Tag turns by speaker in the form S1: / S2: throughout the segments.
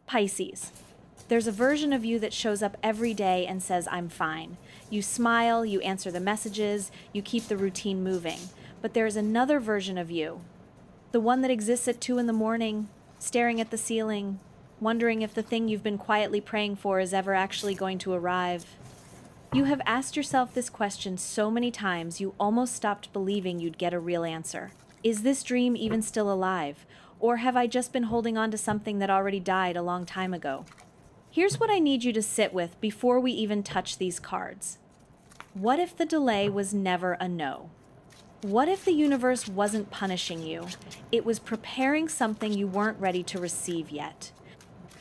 S1: Pisces. There's a version of you that shows up every day and says, I'm fine. You smile, you answer the messages, you keep the routine moving. But there's another version of you, the one that exists at 2 in the morning, staring at the ceiling, wondering if the thing you've been quietly praying for is ever actually going to arrive. You have asked yourself this question so many times you almost stopped believing you'd get a real answer. Is this dream even still alive? Or have I just been holding on to something that already died a long time ago? Here's what I need you to sit with before we even touch these cards. What if the delay was never a no? What if the universe wasn't punishing you? It was preparing something you weren't ready to receive yet.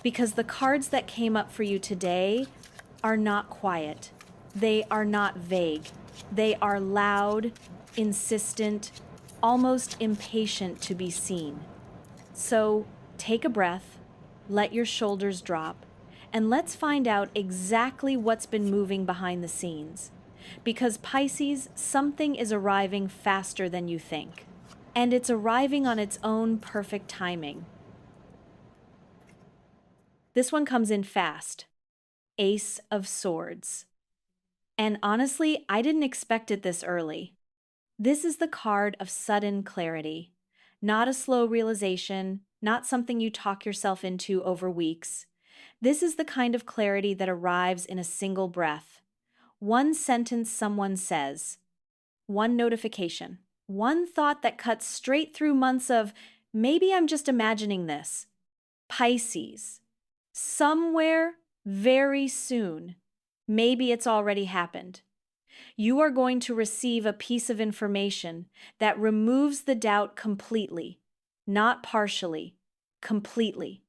S1: Because the cards that came up for you today are not quiet. They are not vague. They are loud, insistent, almost impatient to be seen. So take a breath, let your shoulders drop, and let's find out exactly what's been moving behind the scenes. Because Pisces, something is arriving faster than you think. And it's arriving on its own perfect timing. This one comes in fast. Ace of Swords. And honestly, I didn't expect it this early. This is the card of sudden clarity. Not a slow realization, not something you talk yourself into over weeks. This is the kind of clarity that arrives in a single breath. One sentence someone says, one notification, one thought that cuts straight through months of, maybe I'm just imagining this. Pisces. Somewhere, very soon, maybe it's already happened. You are going to receive a piece of information that removes the doubt completely, not partially, completely.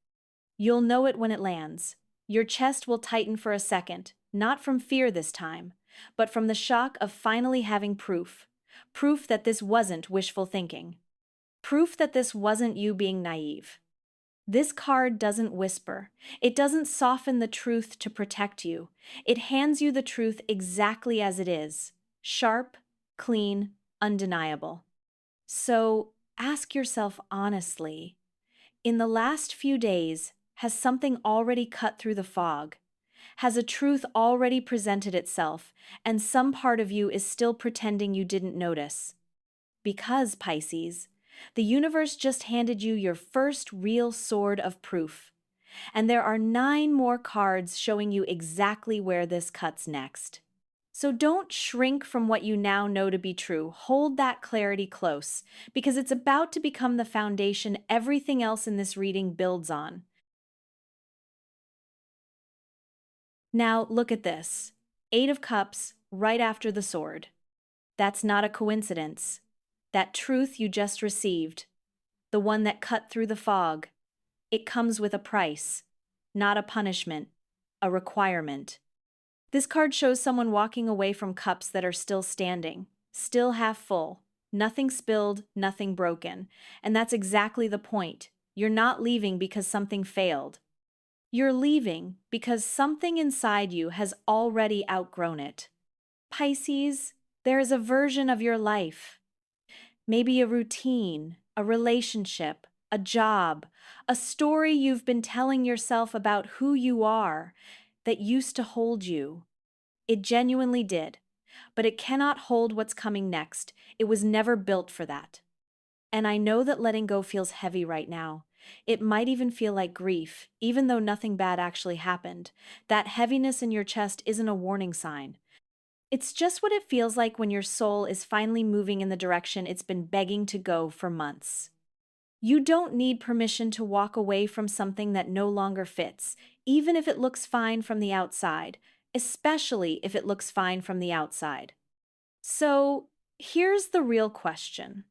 S1: You'll know it when it lands. Your chest will tighten for a second, not from fear this time, but from the shock of finally having proof. Proof that this wasn't wishful thinking. Proof that this wasn't you being naive. This card doesn't whisper. It doesn't soften the truth to protect you. It hands you the truth exactly as it is. Sharp, clean, undeniable. So ask yourself honestly, in the last few days, has something already cut through the fog? Has a truth already presented itself, and some part of you is still pretending you didn't notice? Because, Pisces, the universe just handed you your first real sword of proof. And there are 9 more cards showing you exactly where this cuts next. So don't shrink from what you now know to be true. Hold that clarity close, because it's about to become the foundation everything else in this reading builds on. Now look at this. 8 of Cups right after the sword. That's not a coincidence. That truth you just received, the one that cut through the fog, it comes with a price, not a punishment, a requirement. This card shows someone walking away from cups that are still standing, still half full, nothing spilled, nothing broken. And that's exactly the point. You're not leaving because something failed. You're leaving because something inside you has already outgrown it. Pisces, there is a version of your life. Maybe a routine, a relationship, a job, a story you've been telling yourself about who you are that used to hold you. It genuinely did, but it cannot hold what's coming next. It was never built for that. And I know that letting go feels heavy right now. It might even feel like grief, even though nothing bad actually happened. That heaviness in your chest isn't a warning sign. It's just what it feels like when your soul is finally moving in the direction it's been begging to go for months. You don't need permission to walk away from something that no longer fits, even if it looks fine from the outside, especially if it looks fine from the outside. So, here's the real question.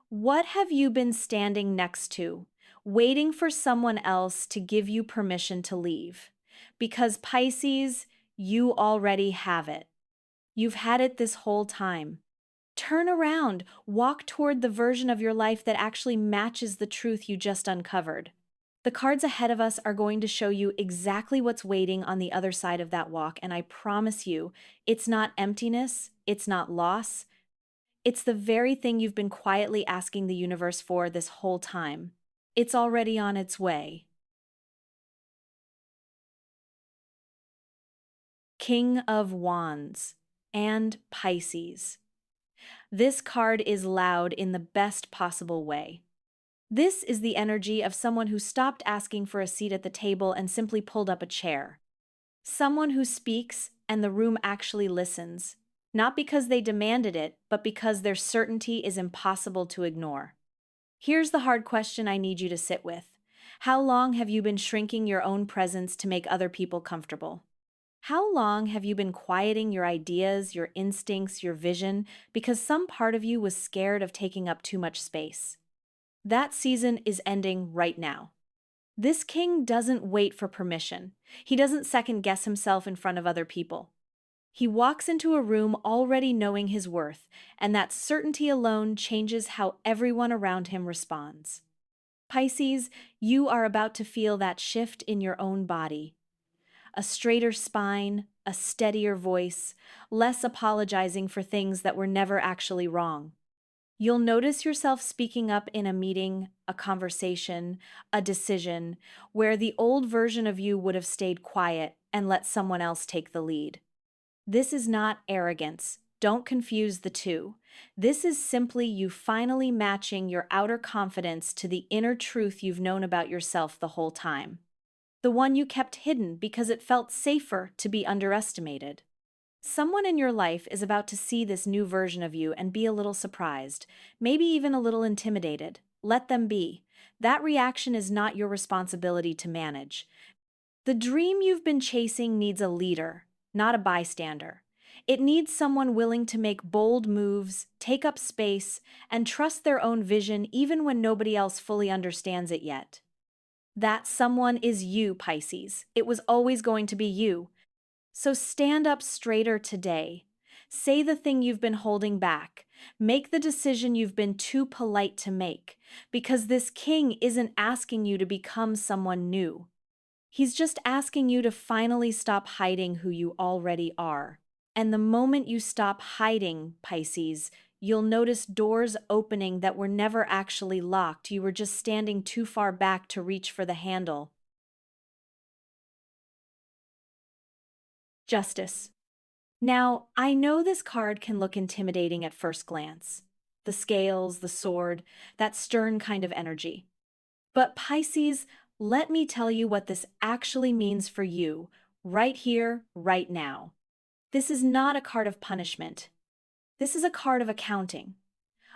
S1: What have you been standing next to, waiting for someone else to give you permission to leave? Because Pisces, you already have it. You've had it this whole time. Turn around, walk toward the version of your life that actually matches the truth you just uncovered. The cards ahead of us are going to show you exactly what's waiting on the other side of that walk, and I promise you, it's not emptiness, it's not loss, it's the very thing you've been quietly asking the universe for this whole time. It's already on its way. King of Wands, and Pisces. This card is loud in the best possible way. This is the energy of someone who stopped asking for a seat at the table and simply pulled up a chair. Someone who speaks and the room actually listens, not because they demanded it, but because their certainty is impossible to ignore. Here's the hard question I need you to sit with. How long have you been shrinking your own presence to make other people comfortable? How long have you been quieting your ideas, your instincts, your vision, because some part of you was scared of taking up too much space? That season is ending right now. This king doesn't wait for permission. He doesn't second guess himself in front of other people. He walks into a room already knowing his worth, and that certainty alone changes how everyone around him responds. Pisces, you are about to feel that shift in your own body. A straighter spine, a steadier voice, less apologizing for things that were never actually wrong. You'll notice yourself speaking up in a meeting, a conversation, a decision, where the old version of you would have stayed quiet and let someone else take the lead. This is not arrogance. Don't confuse the two. This is simply you finally matching your outer confidence to the inner truth you've known about yourself the whole time. The one you kept hidden because it felt safer to be underestimated. Someone in your life is about to see this new version of you and be a little surprised, maybe even a little intimidated. Let them be. That reaction is not your responsibility to manage. The dream you've been chasing needs a leader, not a bystander. It needs someone willing to make bold moves, take up space, and trust their own vision even when nobody else fully understands it yet. That someone is you, Pisces. It was always going to be you. So stand up straighter today. Say the thing you've been holding back. Make the decision you've been too polite to make, because this king isn't asking you to become someone new. He's just asking you to finally stop hiding who you already are. And the moment you stop hiding, Pisces, you'll notice doors opening that were never actually locked. You were just standing too far back to reach for the handle. Justice. Now, I know this card can look intimidating at first glance. The scales, the sword, that stern kind of energy. But Pisces, let me tell you what this actually means for you, right here, right now. This is not a card of punishment. This is a card of accounting,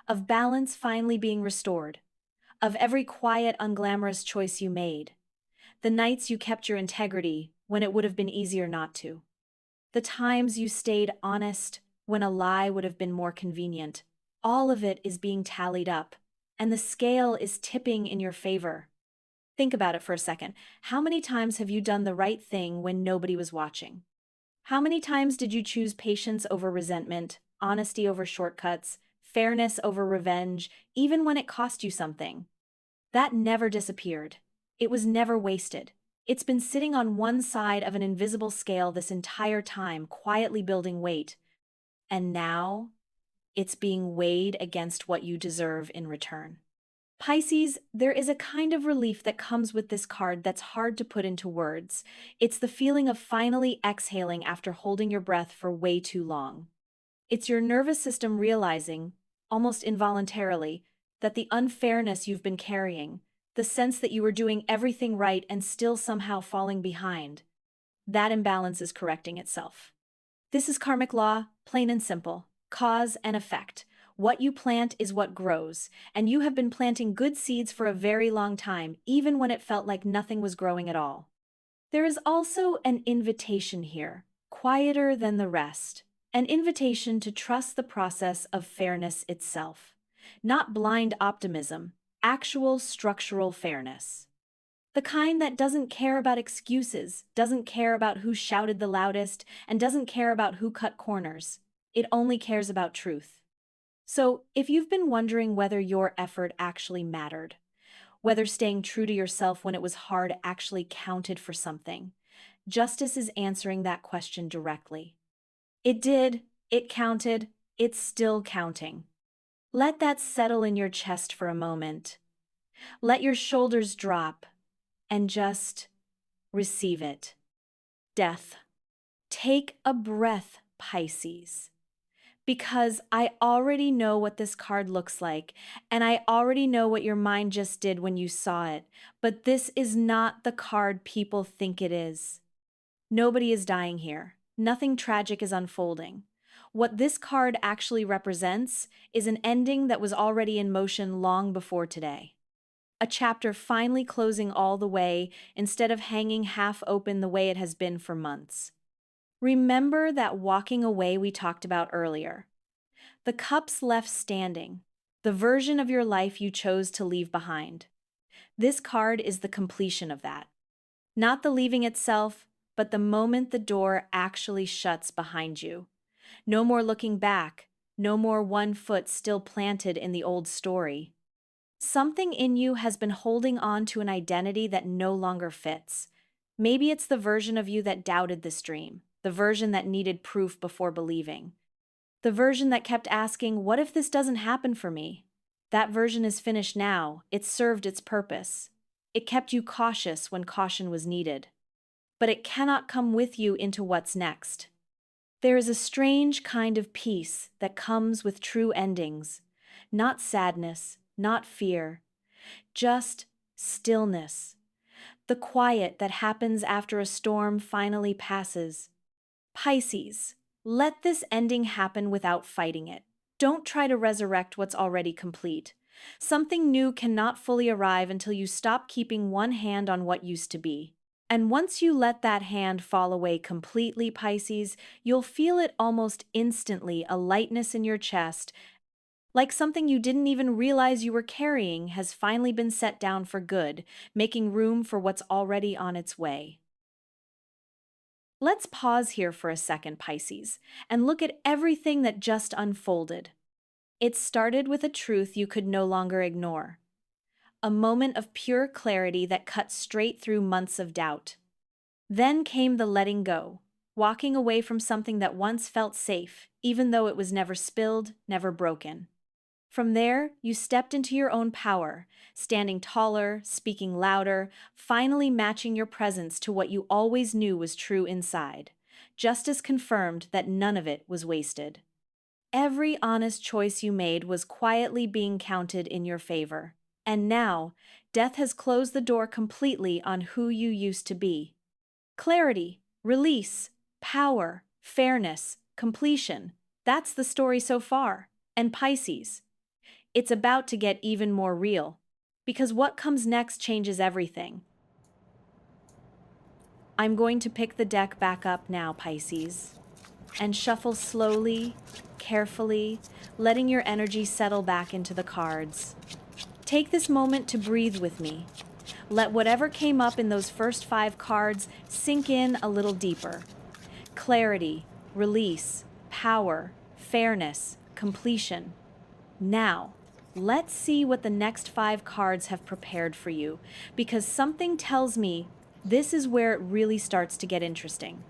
S1: of balance finally being restored, of every quiet, unglamorous choice you made, the nights you kept your integrity when it would have been easier not to, the times you stayed honest when a lie would have been more convenient. All of it is being tallied up, and the scale is tipping in your favor. Think about it for a second. How many times have you done the right thing when nobody was watching? How many times did you choose patience over resentment, honesty over shortcuts, fairness over revenge, even when it cost you something? That never disappeared. It was never wasted. It's been sitting on one side of an invisible scale this entire time, quietly building weight. And now, it's being weighed against what you deserve in return. Pisces, there is a kind of relief that comes with this card that's hard to put into words. It's the feeling of finally exhaling after holding your breath for way too long. It's your nervous system realizing, almost involuntarily, that the unfairness you've been carrying, the sense that you were doing everything right and still somehow falling behind, that imbalance is correcting itself. This is karmic law, plain and simple, cause and effect. What you plant is what grows, and you have been planting good seeds for a very long time, even when it felt like nothing was growing at all. There is also an invitation here, quieter than the rest, an invitation to trust the process of fairness itself. Not blind optimism, actual structural fairness. The kind that doesn't care about excuses, doesn't care about who shouted the loudest, and doesn't care about who cut corners. It only cares about truth. So, if you've been wondering whether your effort actually mattered, whether staying true to yourself when it was hard actually counted for something, Justice is answering that question directly. It did, it counted, it's still counting. Let that settle in your chest for a moment. Let your shoulders drop and just receive it. Death. Take a breath, Pisces, because I already know what this card looks like, and I already know what your mind just did when you saw it, but this is not the card people think it is. Nobody is dying here. Nothing tragic is unfolding. What this card actually represents is an ending that was already in motion long before today. A chapter finally closing all the way instead of hanging half open the way it has been for months. Remember that walking away we talked about earlier. The cups left standing, the version of your life you chose to leave behind. This card is the completion of that. Not the leaving itself, but the moment the door actually shuts behind you. No more looking back, no more one foot still planted in the old story. Something in you has been holding on to an identity that no longer fits. Maybe it's the version of you that doubted this dream, the version that needed proof before believing, the version that kept asking, what if this doesn't happen for me? That version is finished now. It served its purpose. It kept you cautious when caution was needed. But it cannot come with you into what's next. There is a strange kind of peace that comes with true endings. Not sadness, not fear, just stillness. The quiet that happens after a storm finally passes. Pisces, let this ending happen without fighting it. Don't try to resurrect what's already complete. Something new cannot fully arrive until you stop keeping one hand on what used to be. And once you let that hand fall away completely, Pisces, you'll feel it almost instantly, a lightness in your chest, like something you didn't even realize you were carrying has finally been set down for good, making room for what's already on its way. Let's pause here for a second, Pisces, and look at everything that just unfolded. It started with a truth you could no longer ignore. A moment of pure clarity that cut straight through months of doubt. Then came the letting go, walking away from something that once felt safe, even though it was never spilled, never broken. From there, you stepped into your own power, standing taller, speaking louder, finally matching your presence to what you always knew was true inside. Justice confirmed that none of it was wasted. Every honest choice you made was quietly being counted in your favor. And now, death has closed the door completely on who you used to be. Clarity, release, power, fairness, completion. That's the story so far. And Pisces, it's about to get even more real, because what comes next changes everything. I'm going to pick the deck back up now, Pisces, and shuffle slowly, carefully, letting your energy settle back into the cards. Take this moment to breathe with me. Let whatever came up in those first 5 cards sink in a little deeper. Clarity, release, power, fairness, completion. Now, let's see what the next 5 cards have prepared for you, because something tells me this is where it really starts to get interesting.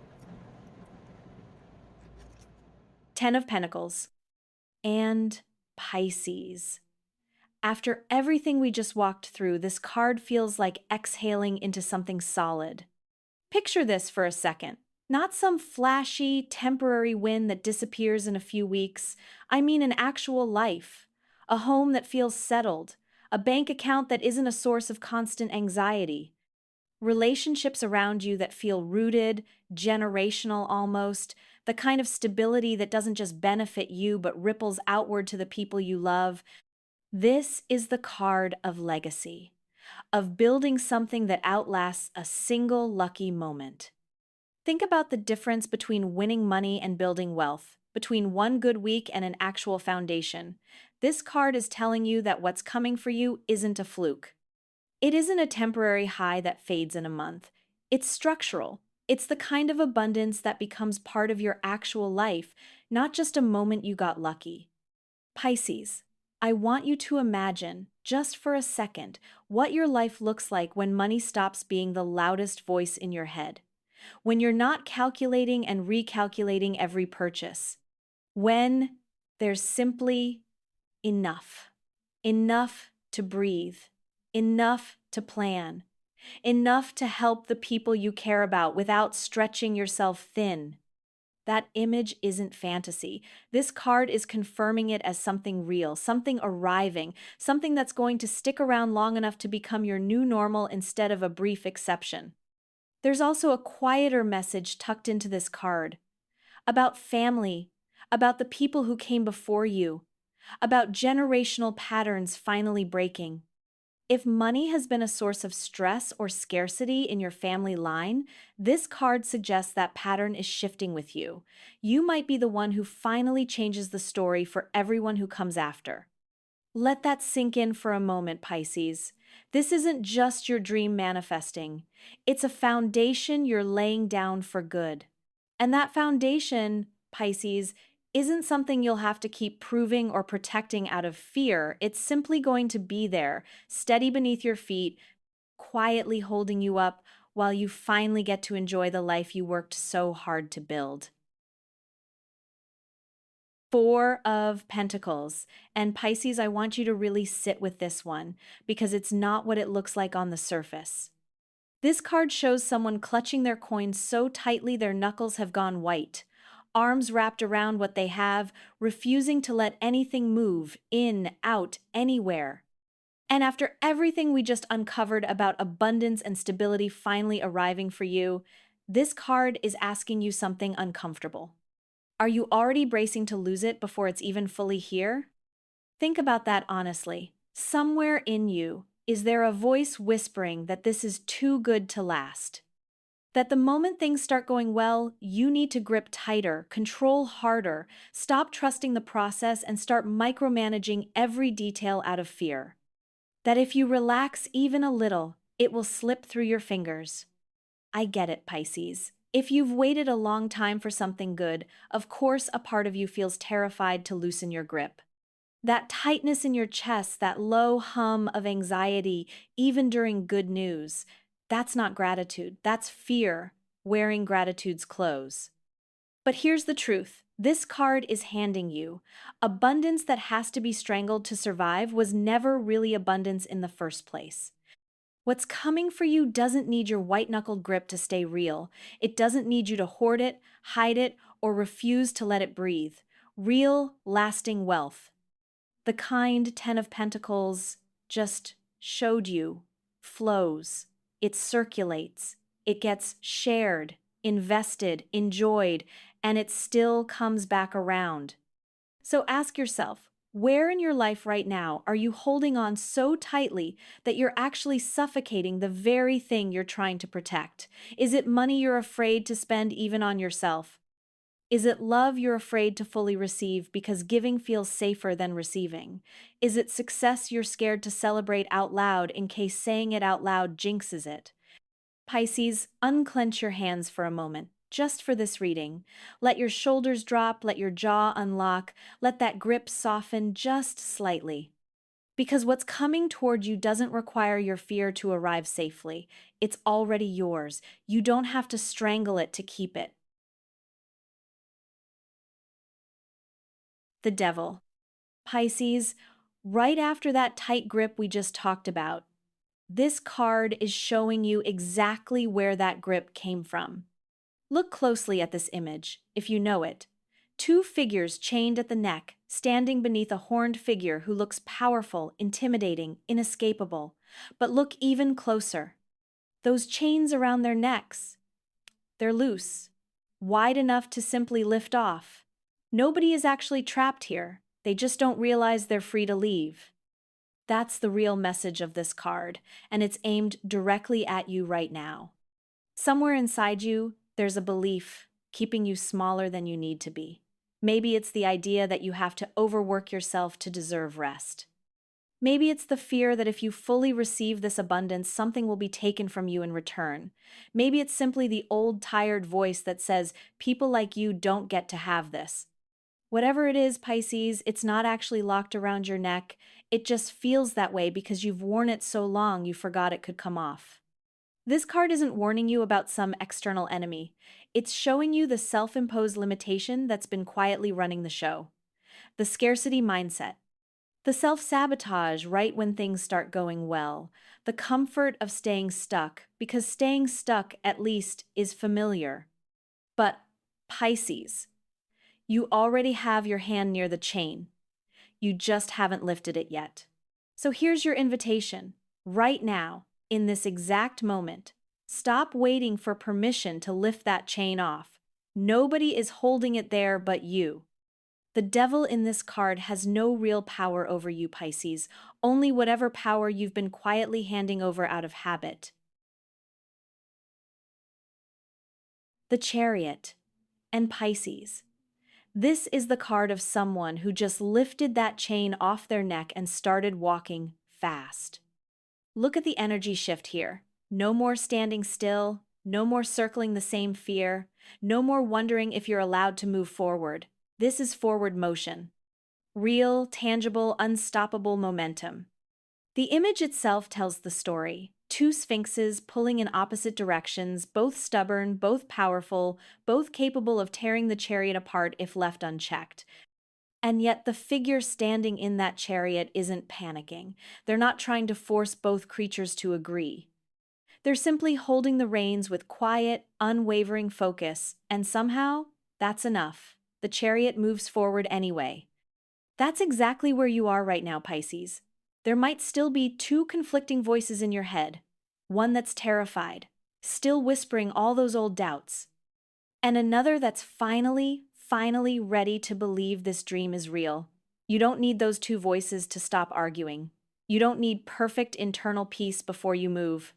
S1: 10 of Pentacles and Pisces. After everything we just walked through, this card feels like exhaling into something solid. Picture this for a second. Not some flashy, temporary win that disappears in a few weeks. I mean an actual life. A home that feels settled. A bank account that isn't a source of constant anxiety. Relationships around you that feel rooted, generational almost. The kind of stability that doesn't just benefit you but ripples outward to the people you love. This is the card of legacy. Of building something that outlasts a single lucky moment. Think about the difference between winning money and building wealth, between one good week and an actual foundation. This card is telling you that what's coming for you isn't a fluke. It isn't a temporary high that fades in a month. It's structural. It's the kind of abundance that becomes part of your actual life, not just a moment you got lucky. Pisces, I want you to imagine, just for a second, what your life looks like when money stops being the loudest voice in your head. When you're not calculating and recalculating every purchase. When there's simply enough. Enough to breathe. Enough to plan. Enough to help the people you care about without stretching yourself thin. That image isn't fantasy. This card is confirming it as something real, something arriving, something that's going to stick around long enough to become your new normal instead of a brief exception. There's also a quieter message tucked into this card about family, about the people who came before you, about generational patterns finally breaking. If money has been a source of stress or scarcity in your family line, this card suggests that pattern is shifting with you. You might be the one who finally changes the story for everyone who comes after. Let that sink in for a moment, Pisces. This isn't just your dream manifesting. It's a foundation you're laying down for good. And that foundation, Pisces, isn't something you'll have to keep proving or protecting out of fear. It's simply going to be there, steady beneath your feet, quietly holding you up while you finally get to enjoy the life you worked so hard to build. Four of Pentacles. And Pisces, I want you to really sit with this one because it's not what it looks like on the surface. This card shows someone clutching their coins so tightly their knuckles have gone white, arms wrapped around what they have, refusing to let anything move, in, out, anywhere. And after everything we just uncovered about abundance and stability finally arriving for you, this card is asking you something uncomfortable. Are you already bracing to lose it before it's even fully here? Think about that honestly. Somewhere in you, is there a voice whispering that this is too good to last? That the moment things start going well, you need to grip tighter, control harder, stop trusting the process, and start micromanaging every detail out of fear. That if you relax even a little, it will slip through your fingers. I get it, Pisces. If you've waited a long time for something good, of course a part of you feels terrified to loosen your grip. That tightness in your chest, that low hum of anxiety, even during good news, that's not gratitude, that's fear wearing gratitude's clothes. But here's the truth. This card is handing you abundance that has to be strangled to survive was never really abundance in the first place. What's coming for you doesn't need your white-knuckled grip to stay real. It doesn't need you to hoard it, hide it, or refuse to let it breathe. Real, lasting wealth. The kind Ten of Pentacles just showed you flows. It circulates. It gets shared, invested, enjoyed, and it still comes back around. So ask yourself, where in your life right now are you holding on so tightly that you're actually suffocating the very thing you're trying to protect? Is it money you're afraid to spend even on yourself? Is it love you're afraid to fully receive because giving feels safer than receiving? Is it success you're scared to celebrate out loud in case saying it out loud jinxes it? Pisces, unclench your hands for a moment, just for this reading. Let your shoulders drop, let your jaw unlock, let that grip soften just slightly. Because what's coming toward you doesn't require your fear to arrive safely. It's already yours. You don't have to strangle it to keep it. The Devil. Pisces, right after that tight grip we just talked about, this card is showing you exactly where that grip came from. Look closely at this image, if you know it. Two figures chained at the neck, standing beneath a horned figure who looks powerful, intimidating, inescapable. But look even closer. Those chains around their necks, they're loose, wide enough to simply lift off. Nobody is actually trapped here. They just don't realize they're free to leave. That's the real message of this card, and it's aimed directly at you right now. Somewhere inside you, there's a belief keeping you smaller than you need to be. Maybe it's the idea that you have to overwork yourself to deserve rest. Maybe it's the fear that if you fully receive this abundance, something will be taken from you in return. Maybe it's simply the old, tired voice that says, people like you don't get to have this. Whatever it is, Pisces, it's not actually locked around your neck. It just feels that way because you've worn it so long you forgot it could come off. This card isn't warning you about some external enemy. It's showing you the self-imposed limitation that's been quietly running the show. The scarcity mindset. The self-sabotage right when things start going well. The comfort of staying stuck, because staying stuck, at least, is familiar. But, Pisces, you already have your hand near the chain. You just haven't lifted it yet. So here's your invitation. Right now, in this exact moment, stop waiting for permission to lift that chain off. Nobody is holding it there but you. The devil in this card has no real power over you, Pisces, only whatever power you've been quietly handing over out of habit. The Chariot and Pisces. This is the card of someone who just lifted that chain off their neck and started walking fast. Look at the energy shift here. No more standing still, no more circling the same fear, no more wondering if you're allowed to move forward. This is forward motion. Real, tangible, unstoppable momentum. The image itself tells the story. Two sphinxes pulling in opposite directions, both stubborn, both powerful, both capable of tearing the chariot apart if left unchecked. And yet the figure standing in that chariot isn't panicking. They're not trying to force both creatures to agree. They're simply holding the reins with quiet, unwavering focus, and somehow, that's enough. The chariot moves forward anyway. That's exactly where you are right now, Pisces. There might still be two conflicting voices in your head. One that's terrified, still whispering all those old doubts. And another that's finally ready to believe this dream is real. You don't need those two voices to stop arguing. You don't need perfect internal peace before you move.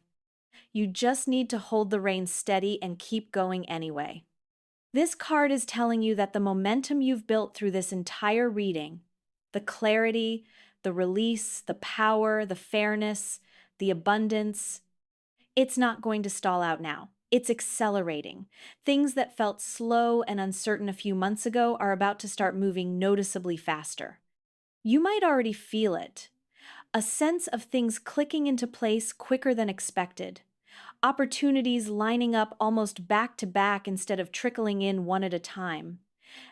S1: You just need to hold the reins steady and keep going anyway. This card is telling you that the momentum you've built through this entire reading, the clarity, the release, the power, the fairness, the abundance, it's not going to stall out now. It's accelerating. Things that felt slow and uncertain a few months ago are about to start moving noticeably faster. You might already feel it. A sense of things clicking into place quicker than expected. Opportunities lining up almost back to back instead of trickling in one at a time.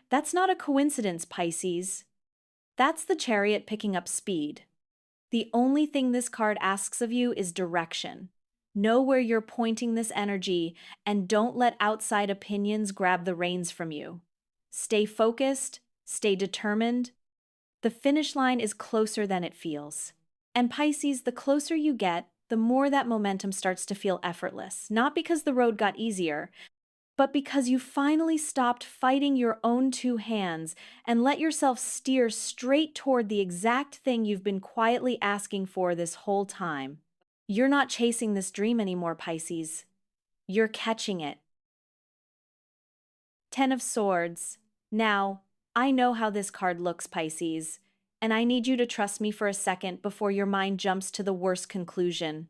S1: That's not a coincidence, Pisces. That's the chariot picking up speed. The only thing this card asks of you is direction. Know where you're pointing this energy and don't let outside opinions grab the reins from you. Stay focused, stay determined. The finish line is closer than it feels. And Pisces, the closer you get, the more that momentum starts to feel effortless, not because the road got easier, but because you finally stopped fighting your own two hands and let yourself steer straight toward the exact thing you've been quietly asking for this whole time. You're not chasing this dream anymore, Pisces. You're catching it. 10 of Swords. Now, I know how this card looks, Pisces, and I need you to trust me for a second before your mind jumps to the worst conclusion.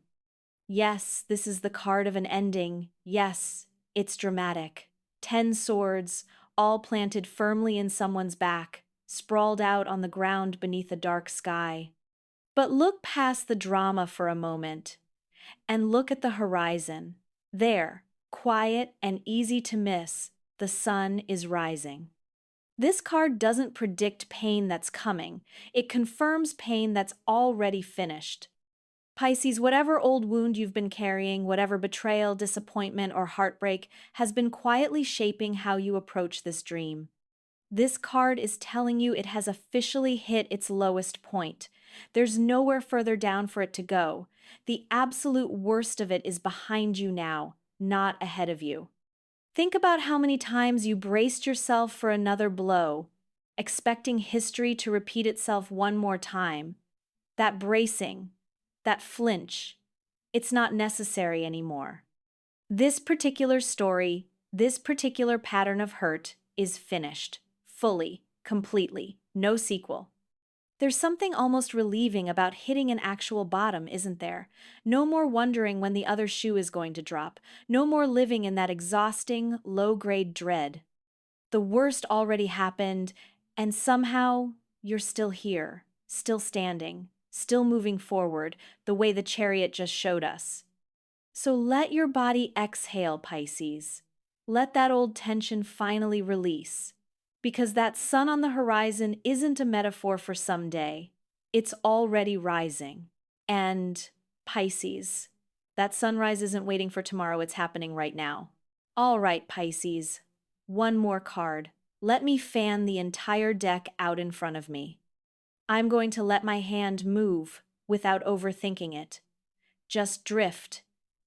S1: Yes, this is the card of an ending. Yes, it's dramatic. 10 swords, all planted firmly in someone's back, sprawled out on the ground beneath a dark sky. But look past the drama for a moment, and look at the horizon. There, quiet and easy to miss, the sun is rising. This card doesn't predict pain that's coming. It confirms pain that's already finished. Pisces, whatever old wound you've been carrying, whatever betrayal, disappointment, or heartbreak has been quietly shaping how you approach this dream. This card is telling you it has officially hit its lowest point. There's nowhere further down for it to go. The absolute worst of it is behind you now, not ahead of you. Think about how many times you braced yourself for another blow, expecting history to repeat itself one more time. That bracing, that flinch, it's not necessary anymore. This particular story, this particular pattern of hurt is finished, fully, completely, no sequel. There's something almost relieving about hitting an actual bottom, isn't there? No more wondering when the other shoe is going to drop. No more living in that exhausting, low-grade dread. The worst already happened, and somehow you're still here, still standing, still moving forward, the way the chariot just showed us. So let your body exhale, Pisces. Let that old tension finally release. Because that sun on the horizon isn't a metaphor for someday. It's already rising. And Pisces, that sunrise isn't waiting for tomorrow, it's happening right now. All right, Pisces, one more card. Let me fan the entire deck out in front of me. I'm going to let my hand move without overthinking it. Just drift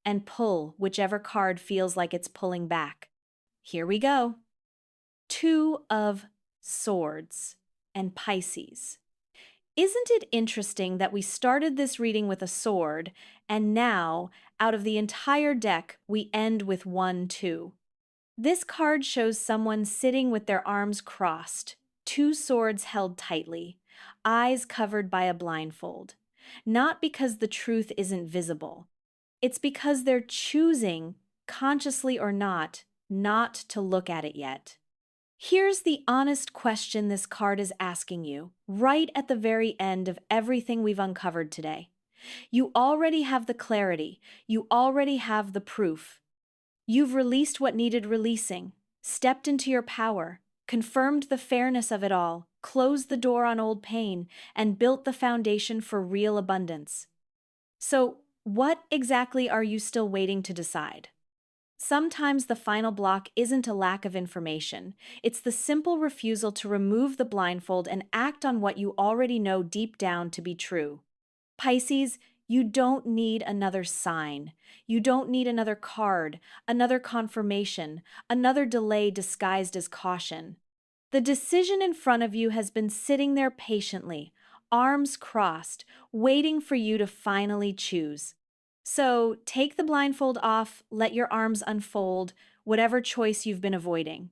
S1: and pull whichever card feels like it's pulling back. Here we go. Two of Swords and Pisces. Isn't it interesting that we started this reading with a sword, and now, out of the entire deck, we end with 1-2? This card shows someone sitting with their arms crossed, two swords held tightly, eyes covered by a blindfold. Not because the truth isn't visible. It's because they're choosing, consciously or not to look at it yet. Here's the honest question this card is asking you, right at the very end of everything we've uncovered today. You already have the clarity. You already have the proof. You've released what needed releasing, stepped into your power, confirmed the fairness of it all, closed the door on old pain, and built the foundation for real abundance. So, what exactly are you still waiting to decide? Sometimes the final block isn't a lack of information. It's the simple refusal to remove the blindfold and act on what you already know deep down to be true. Pisces, you don't need another sign. You don't need another card, another confirmation, another delay disguised as caution. The decision in front of you has been sitting there patiently, arms crossed, waiting for you to finally choose. So take the blindfold off, let your arms unfold, whatever choice you've been avoiding.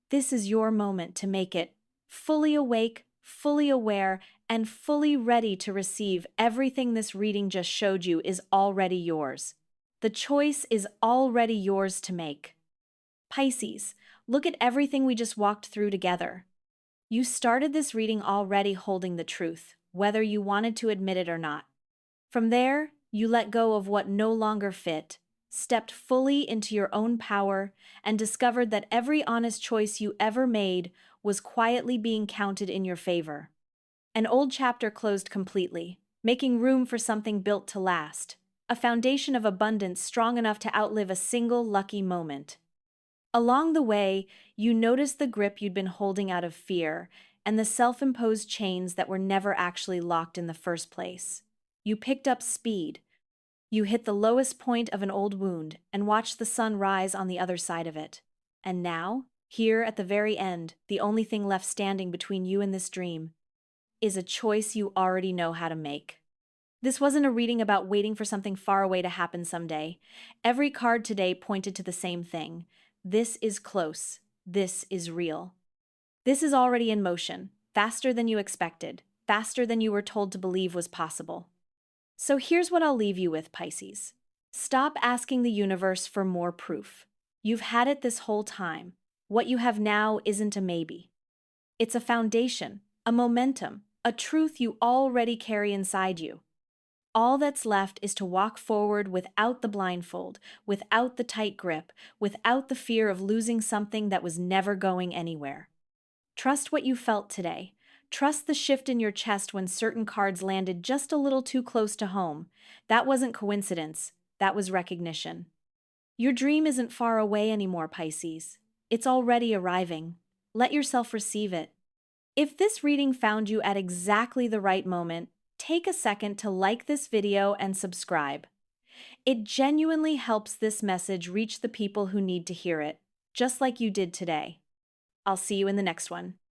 S1: This is your moment to make it fully awake, fully aware, and fully ready to receive everything this reading just showed you is already yours. The choice is already yours to make. Pisces, look at everything we just walked through together. You started this reading already holding the truth, whether you wanted to admit it or not. From there, you let go of what no longer fit, stepped fully into your own power, and discovered that every honest choice you ever made was quietly being counted in your favor. An old chapter closed completely, making room for something built to last, a foundation of abundance strong enough to outlive a single lucky moment. Along the way, you noticed the grip you'd been holding out of fear and the self-imposed chains that were never actually locked in the first place. You picked up speed. You hit the lowest point of an old wound and watched the sun rise on the other side of it. And now, here at the very end, the only thing left standing between you and this dream is a choice you already know how to make. This wasn't a reading about waiting for something far away to happen someday. Every card today pointed to the same thing. This is close. This is real. This is already in motion, faster than you expected, faster than you were told to believe was possible. So here's what I'll leave you with, Pisces. Stop asking the universe for more proof. You've had it this whole time. What you have now isn't a maybe. It's a foundation, a momentum, a truth you already carry inside you. All that's left is to walk forward without the blindfold, without the tight grip, without the fear of losing something that was never going anywhere. Trust what you felt today. Trust the shift in your chest when certain cards landed just a little too close to home. That wasn't coincidence. That was recognition. Your dream isn't far away anymore, Pisces. It's already arriving. Let yourself receive it. If this reading found you at exactly the right moment, take a second to like this video and subscribe. It genuinely helps this message reach the people who need to hear it, just like you did today. I'll see you in the next one.